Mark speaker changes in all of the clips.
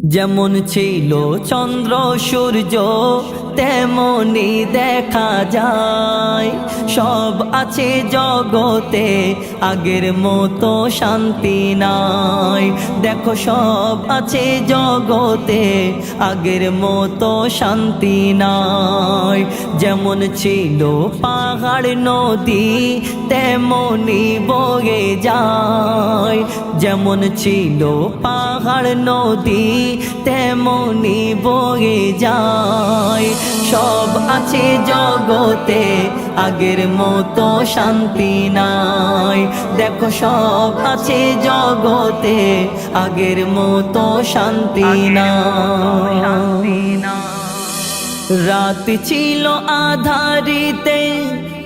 Speaker 1: যেমন ছিল চন্দ্র সূর্য তেমনি দেখা যায়। সব আছে জগতে আগের মতো শান্তি নাই। দেখো সব আছে জগতে আগের মতো শান্তি নাই। যেমন ছিল পাহাড় নদী তেমনি বয়ে যায়। যেমন ছিল পাহাড় নদী তেমনি বয়ে যায়। সব আছে জগতে আগের মতো শান্তি নাই। দেখো সব আছে জগতে আগের মতো শান্তি নাই। রাত ছিল আধারিতে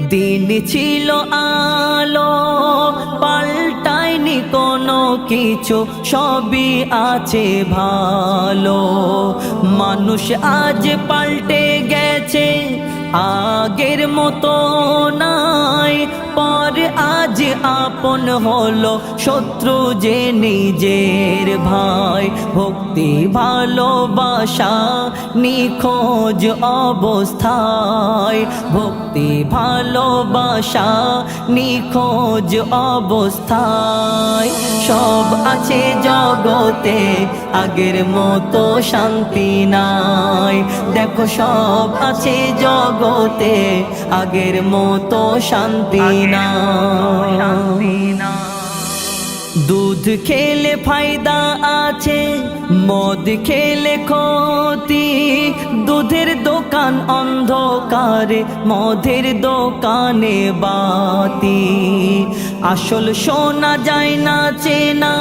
Speaker 1: দিন ছিল আলো, পাল্টায়নি কোনো কিছু, সবই আছে ভালো। মানুষ আজ পাল্টে গেছে আগের মতো নাই। পর আজ আপন হলো শত্রু যে নিজের ভাই। ভক্তি ভালোবাসা নিখোঁজ অবস্থায়। ভক্তি ভালোবাসা নিখোঁজ অবস্থায়। সব আছে জগতে আগের মতো শান্তি নাই। দেখো সব আছে জগতে আগের মতো শান্তি নাই। দুধ খেলে ফায়দা আছে, মদ খেলে ক্ষতি। দুধের দোকান অন্ধকারে, মদের দোকানে বাতি। আসল সোনা যায় না চেনা,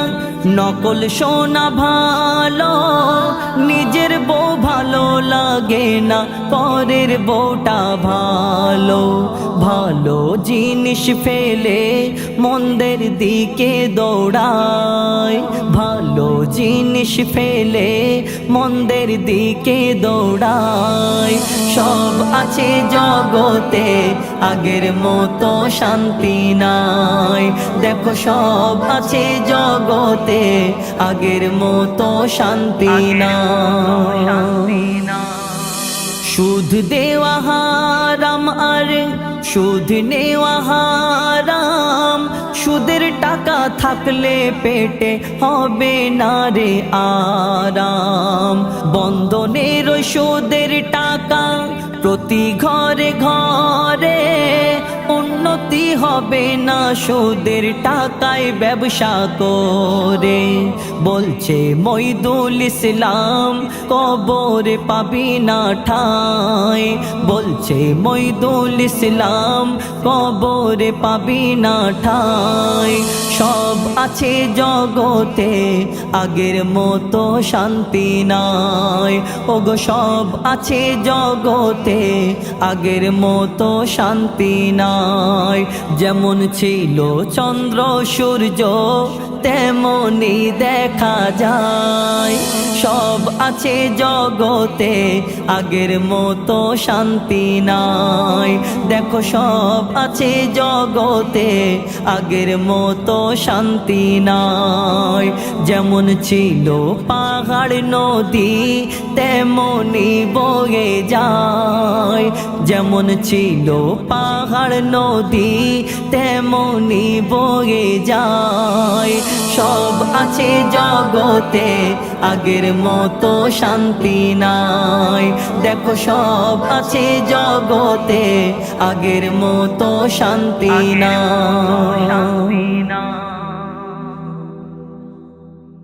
Speaker 1: নকল সোনা ভালো। নিজের বউ ভালো লাগে না, পরের বউটা ভালো। ভালো জিনিস ফেলে মন্দের দিকে দৌড়ায়। ভালো জিনিস ফেলে মন্দের দিকে দৌড়ায়। সব আছে জগতে আগের মতো শান্তি নাই। দেখো সব আছে জগতে আগের মতো শান্তি নাই। সুদ দেওয়া হারাম আর সুদ নেওয়া হারাম। সুদের টাকা থাকলে পেটে হবে না রে আরাম। বন্ধনের ওই সুদের টাকা প্রতি ঘরে ঘরে, উন্নতি হবে না সুদের টাকায় ব্যবসা করে। বলছে মইদুল ইসলাম কবরে পাবি না ঠাঁই। বলছে মইদুল ইসলাম কবরে পাবি না ঠাঁই। সব আছে জগতে আগের মতো শান্তি নাই। ওগো সব আছে জগতে আগের মতো শান্তি নাই। যেমন ছিল চন্দ্র সূর্য তেমনি দেখা যায়। সব আছে জগতে আগের মতো শান্তি নাই। দেখো সব আছে জগতে আগের মতো শান্তি নাই। যেমন ছিল পাহাড় নদী তেমনি বয়ে যায়। যেমন ছিল পাহাড় নদী তেমনি বয়ে যায়। সব আছে জগতে আগের মতো শান্তি নাই। দেখো সব আছে জগতে আগের মতো শান্তি নাই।